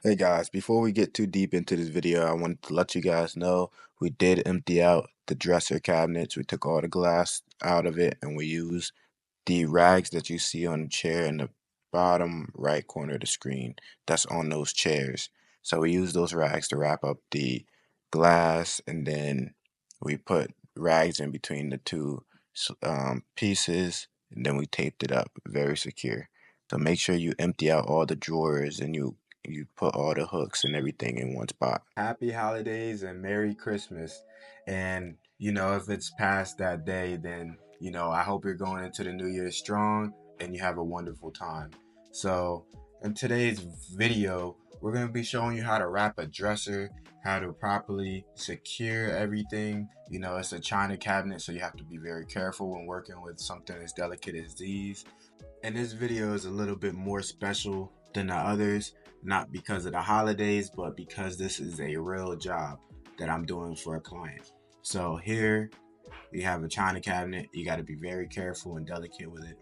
Hey guys, before we get too deep into this video, I wanted to let you guys know we did empty out the dresser cabinets. We took all the glass out of it and we used the rags that you see on the chair in the bottom right corner of the screen that's on those chairs. So we used those rags to wrap up the glass, and then we put rags in between the two pieces, and then we taped it up very secure. So make sure you empty out all the drawers and you put all the hooks and everything in one spot. Happy holidays and Merry Christmas. And if it's past that day, then I hope you're going into the new year strong and you have a wonderful time. So in today's video, we're going to be showing you how to wrap a dresser, how to properly secure everything. It's a china cabinet, so you have to be very careful when working with something as delicate as these. And this video is a little bit more special than the others, not because of the holidays, but because this is a real job that I'm doing for a client. So here we have a china cabinet. You got to be very careful and delicate with it.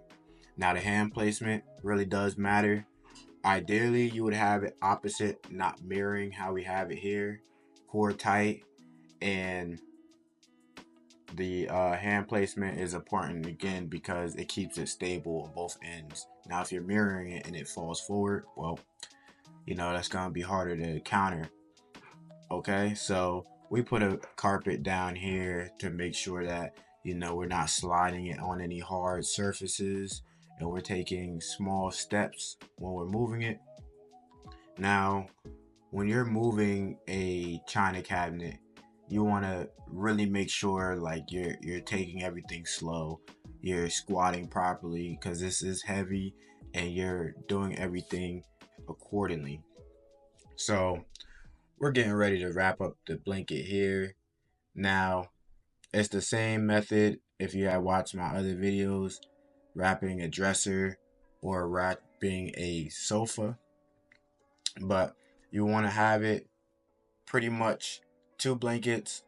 Now the hand placement really does matter. Ideally, you would have it opposite, not mirroring how we have it here. Core tight, and the hand placement is important again because it keeps it stable on both ends. Now if you're mirroring it and it falls forward, well, that's gonna be harder to counter. Okay, so we put a carpet down here to make sure that we're not sliding it on any hard surfaces, and we're taking small steps when we're moving it. Now when you're moving a china cabinet, you want to really make sure like you're taking everything slow, you're squatting properly because this is heavy, and you're doing everything accordingly. So we're getting ready to wrap up the blanket here. Now it's the same method if you had watched my other videos, wrapping a dresser or wrapping a sofa, but you want to have it pretty much two blankets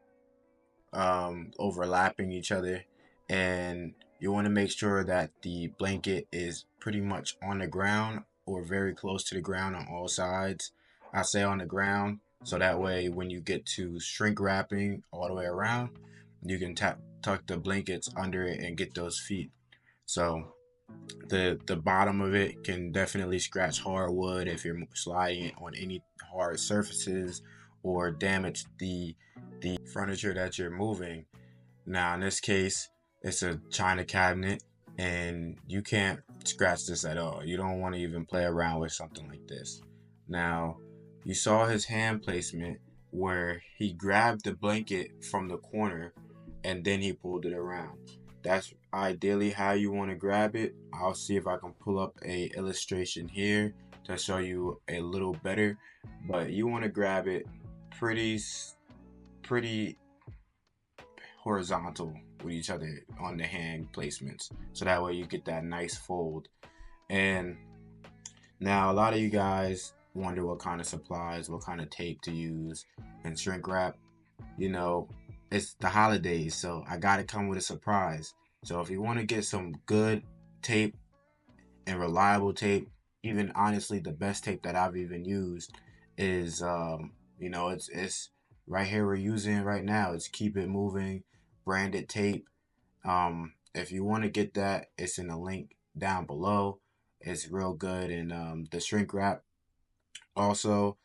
overlapping each other, and you want to make sure that the blanket is pretty much on the ground or very close to the ground on all sides. I say on the ground so that way when you get to shrink wrapping all the way around, you can tuck the blankets under it and get those feet. So the bottom of it can definitely scratch hardwood if you're sliding it on any hard surfaces, or damage the furniture that you're moving. Now in this case, it's a china cabinet and you can't scratch this at all. You don't want to even play around with something like this. Now you saw his hand placement where he grabbed the blanket from the corner and then he pulled it around. That's ideally how you want to grab it. I'll see if I can pull up a illustration here to show you a little better, but you want to grab it pretty horizontal with each other on the hand placements, so that way you get that nice fold. And now a lot of you guys wonder what kind of supplies, what kind of tape to use and shrink wrap. you know it's the holidays, so I gotta come with a surprise. So if you want to get some good tape and reliable tape, even honestly the best tape that I've even used is it's right here, we're using it right now. It's Keep It Moving branded tape. If you want to get that, it's in the link down below. It's real good, and the shrink wrap also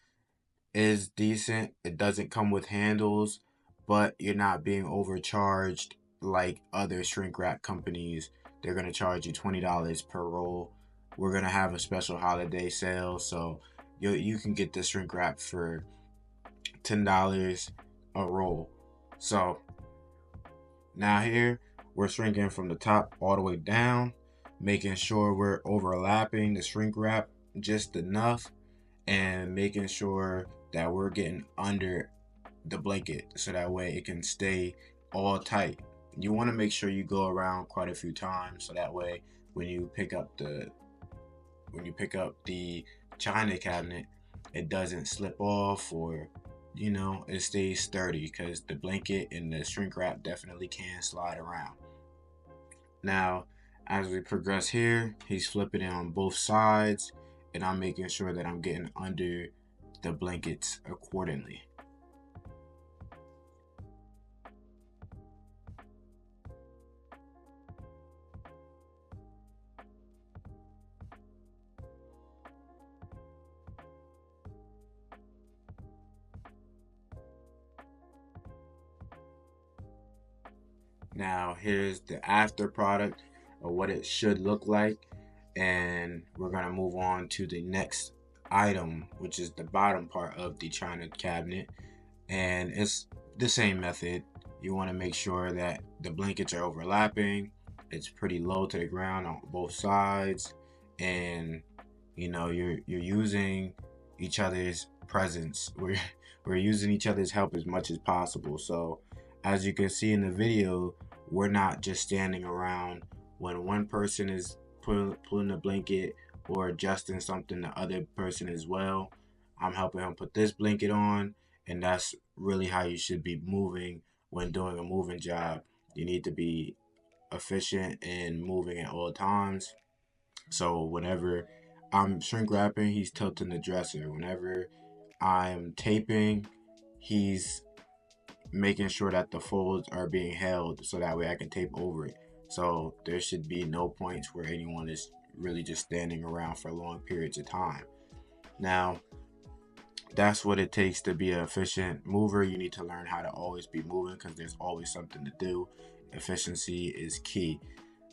is decent. It doesn't come with handles, but you're not being overcharged like other shrink wrap companies. They're gonna charge you $20 per roll. We're gonna have a special holiday sale, so you can get the shrink wrap for $10 a roll. So now here we're shrinking from the top all the way down, making sure we're overlapping the shrink wrap just enough, and making sure that we're getting under the blanket so that way it can stay all tight. You want to make sure you go around quite a few times so that way when you pick up the china cabinet, it doesn't slip off, or it stays sturdy, because the blanket and the shrink wrap definitely can slide around. Now as we progress here, he's flipping it on both sides, and I'm making sure that I'm getting under the blankets accordingly. Now here's the after product of what it should look like, and we're gonna move on to the next item, which is the bottom part of the china cabinet. And it's the same method. You want to make sure that the blankets are overlapping, it's pretty low to the ground on both sides, and you're using each other's presence. We're using each other's help as much as possible. So as you can see in the video, we're not just standing around. When one person is pulling the blanket or adjusting something, the other person as well. I'm helping him put this blanket on, and that's really how you should be moving when doing a moving job. You need to be efficient and moving at all times. So whenever I'm shrink wrapping, he's tilting the dresser. Whenever I'm taping, he's making sure that the folds are being held so that way I can tape over it. So there should be no points where anyone is really just standing around for long periods of time. Now, that's what it takes to be an efficient mover. You need to learn how to always be moving because there's always something to do. Efficiency is key.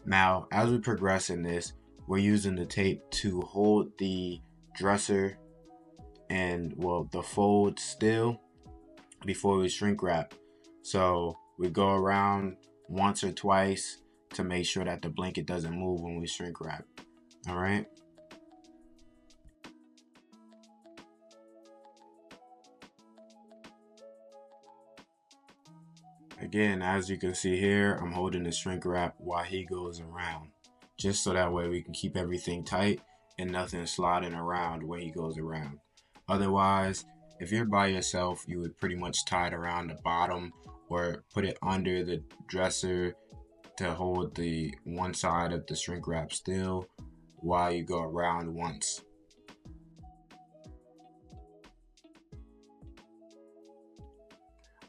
Now, as we progress in this, we're using the tape to hold the dresser and, well, the fold still before we shrink wrap. So we go around once or twice to make sure that the blanket doesn't move when we shrink wrap. All right. Again, as you can see here, I'm holding the shrink wrap while he goes around, just so that way we can keep everything tight and nothing sliding around when he goes around. Otherwise, if you're by yourself, you would pretty much tie it around the bottom or put it under the dresser to hold the one side of the shrink wrap still while you go around once.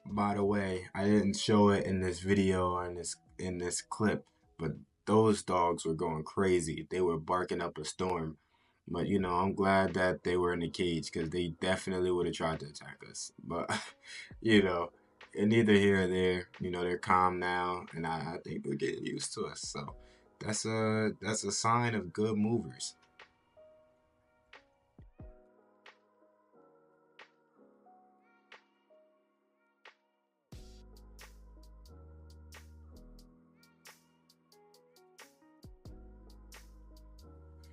By the way, I didn't show it in this video or in this clip, but those dogs were going crazy. They were barking up a storm. But I'm glad that they were in the cage because they definitely would have tried to attack us. But and neither here or there. They're calm now, and I think they're getting used to us. So that's a sign of good movers.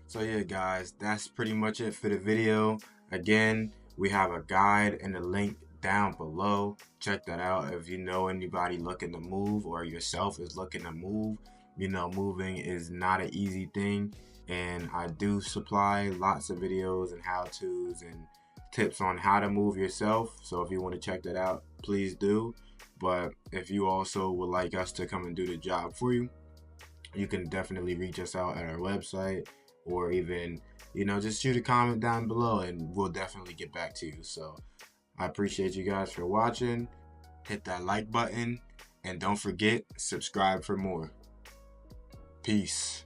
So yeah, guys, that's pretty much it for the video. Again, we have a guide and a link down below. Check that out if you know anybody looking to move or yourself is looking to move. Moving is not an easy thing, and I do supply lots of videos and how-tos and tips on how to move yourself. So if you want to check that out, please do. But if you also would like us to come and do the job for you, you can definitely reach us out at our website, or even just shoot a comment down below and we'll definitely get back to you. So I appreciate you guys for watching. Hit that like button and don't forget, subscribe for more. Peace.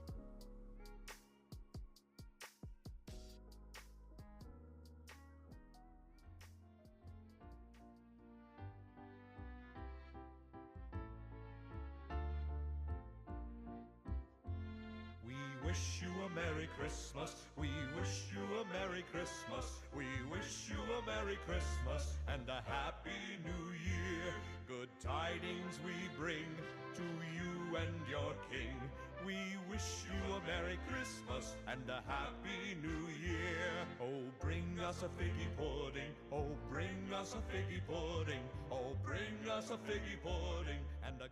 We wish you a Merry Christmas. We wish you a Merry Christmas. We wish you a Merry Christmas and a Happy New Year. Good tidings we bring to you and your King. We wish you a Merry Christmas and a Happy New Year. Oh, bring us a figgy pudding. Oh, bring us a figgy pudding. Oh, bring us a figgy pudding and a